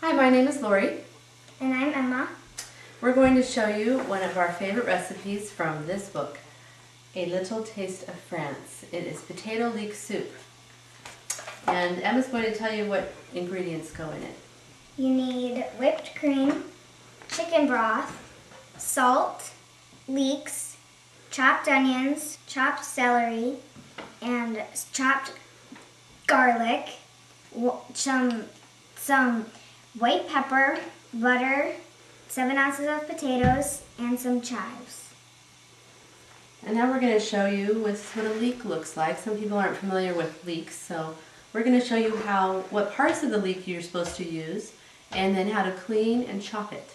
Hi, my name is Lori. And I'm Emma. We're going to show you one of our favorite recipes from this book, A Little Taste of France. It is potato leek soup. And Emma's going to tell you what ingredients go in it. You need whipped cream, chicken broth, salt, leeks, chopped onions, chopped celery, and chopped garlic, some white pepper, butter, 7 ounces of potatoes, and some chives. And now we're going to show you what a leek looks like. Some people aren't familiar with leeks, so we're going to show you what parts of the leek you're supposed to use, and then how to clean and chop it.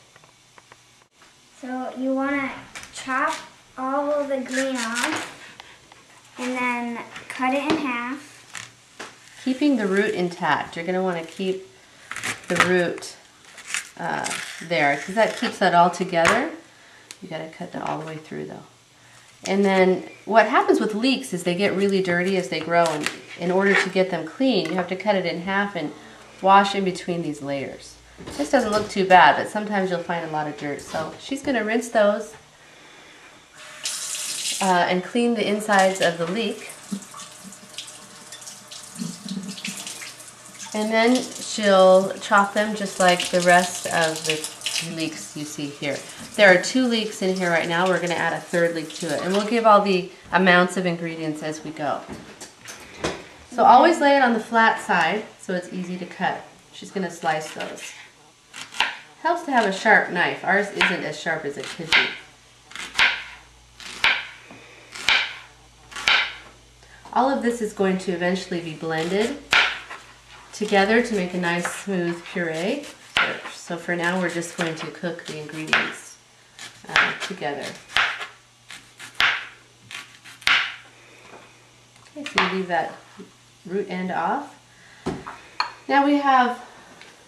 So you want to chop all of the green off, and then cut it in half. Keeping the root intact. You're going to want to keep the root there, because that keeps that all together. You got to cut that all the way through though. And then what happens with leeks is they get really dirty as they grow, and in order to get them clean you have to cut it in half and wash in between these layers. This doesn't look too bad, but sometimes you'll find a lot of dirt. So she's going to rinse those and clean the insides of the leek. And then she'll chop them just like the rest of the leeks you see here. There are 2 leeks in here right now. We're going to add a 3rd leek to it. And we'll give all the amounts of ingredients as we go. So always lay it on the flat side so it's easy to cut. She's going to slice those. Helps to have a sharp knife. Ours isn't as sharp as it could be. All of this is going to eventually be blended together to make a nice smooth puree. So for now we're just going to cook the ingredients together. Okay, so you leave that root end off. Now we have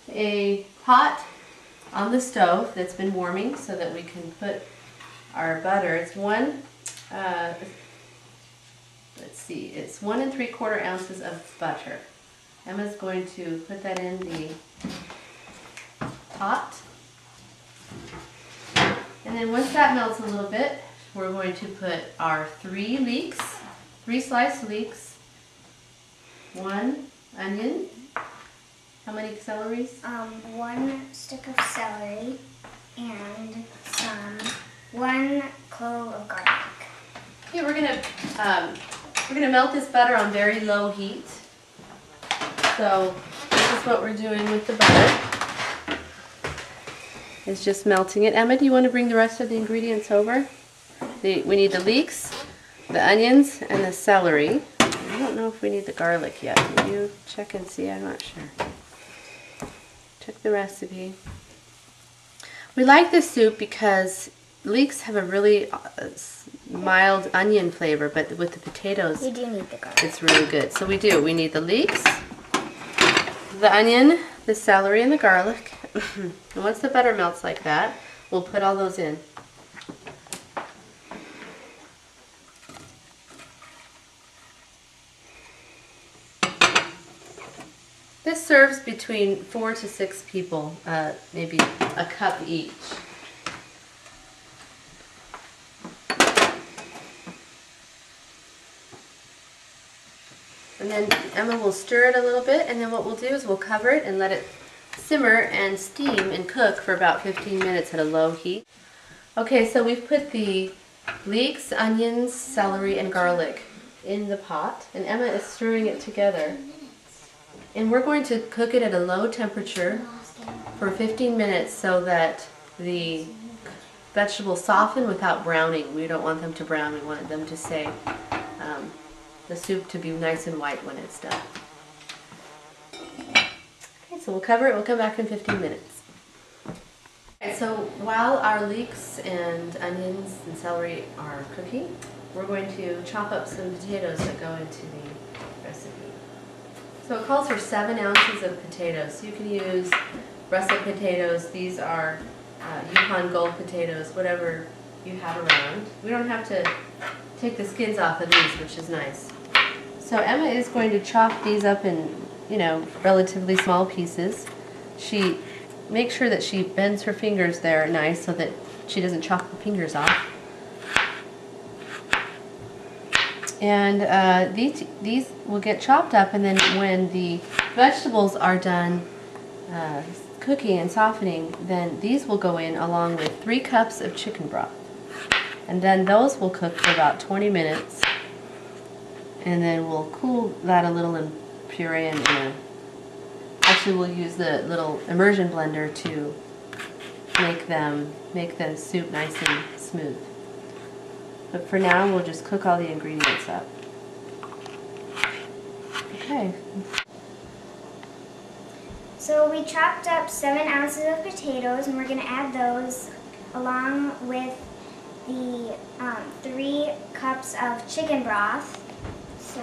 a pot on the stove that's been warming so that we can put our butter. It's 1 1 3/4 ounces of butter. Emma's going to put that in the pot. And then once that melts a little bit, we're going to put our 3 sliced leeks, 1 onion. How many celeries? 1 stick of celery and 1 clove of garlic. Okay, we're gonna melt this butter on very low heat. So this is what we're doing with the butter. It's just melting it. Emma, do you want to bring the rest of the ingredients over? We need the leeks, the onions, and the celery. I don't know if we need the garlic yet. Will you check and see? I'm not sure. Check the recipe. We like this soup because leeks have a really mild onion flavor, but with the potatoes, We do need the garlic. it's really good. So we do. We need the leeks, the onion, the celery, and the garlic. And once the butter melts like that, we'll put all those in. This serves between 4 to 6 people, maybe a cup each. And then Emma will stir it a little bit, and then what we'll do is we'll cover it and let it simmer and steam and cook for about 15 minutes at a low heat. Okay, so we've put the leeks, onions, celery, and garlic in the pot, and Emma is stirring it together. And we're going to cook it at a low temperature for 15 minutes so that the vegetables soften without browning. We don't want them to brown, we want them to stay the soup to be nice and white when it's done. Okay, so we'll cover it. We'll come back in 15 minutes. Okay, so while our leeks and onions and celery are cooking, we're going to chop up some potatoes that go into the recipe. So it calls for 7 ounces of potatoes. So you can use russet potatoes. These are Yukon Gold potatoes, whatever you have around. We don't have to take the skins off of these, which is nice. So Emma is going to chop these up in, relatively small pieces. She make sure that she bends her fingers there nice so that she doesn't chop her fingers off. And these will get chopped up, and then when the vegetables are done cooking and softening, then these will go in along with 3 cups of chicken broth. And then those will cook for about 20 minutes. And then we'll cool that a little and puree them in. Actually, we'll use the little immersion blender to make the soup nice and smooth. But for now, we'll just cook all the ingredients up. Okay. So we chopped up 7 ounces of potatoes, and we're going to add those along with the 3 cups of chicken broth. So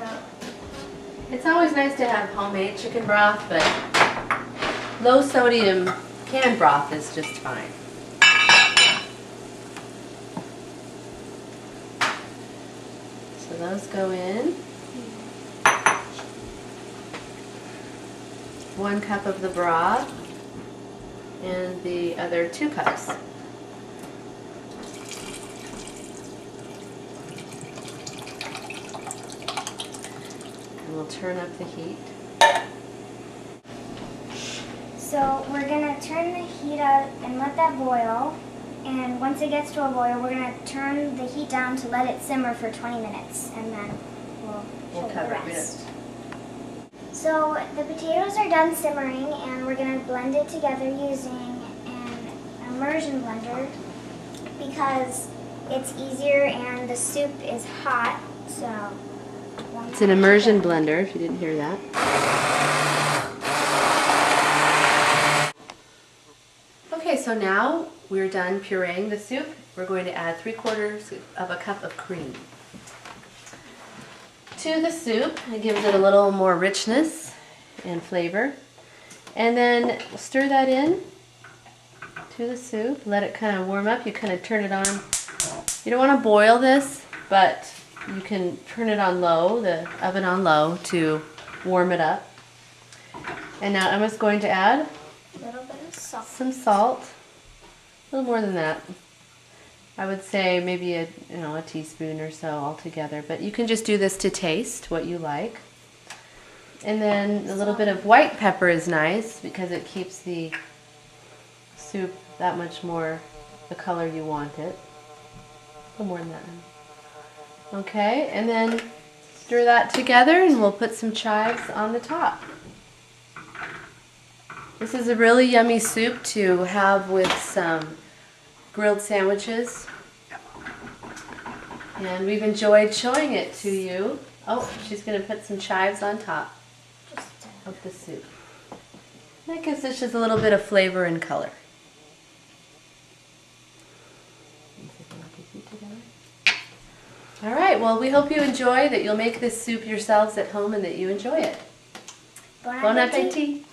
It's always nice to have homemade chicken broth, but low sodium canned broth is just fine. So those go in. 1 cup of the broth and the other 2 cups. And we'll turn up the heat. So we're going to turn the heat up and let that boil. And once it gets to a boil, we're going to turn the heat down to let it simmer for 20 minutes. And then we'll cover the it. rest. So the potatoes are done simmering, and we're going to blend it together using an immersion blender because it's easier and the soup is hot. So It's an immersion blender, if you didn't hear that. Okay, so now we're done pureeing the soup. We're going to add 3/4 of a cup of cream to the soup. It gives it a little more richness and flavor. And then stir that in to the soup. Let it kind of warm up. You kind of turn it on. You don't want to boil this, but you can turn it on low, the oven on low, to warm it up. And now Emma's going to add a little bit of salt. some salt. A little more than that. I would say maybe a teaspoon or so altogether, but you can just do this to taste what you like. And then a little bit of white pepper is nice because it keeps the soup that much more the color you want it. A little more than that. Okay, and then stir that together and we'll put some chives on the top. This is a really yummy soup to have with some grilled sandwiches, and we've enjoyed showing it to you. Oh, she's going to put some chives on top of the soup. That gives us just a little bit of flavor and color. All right, well, we hope you enjoy, that you'll make this soup yourselves at home and that you enjoy it. Bon Bon appetit. appetit.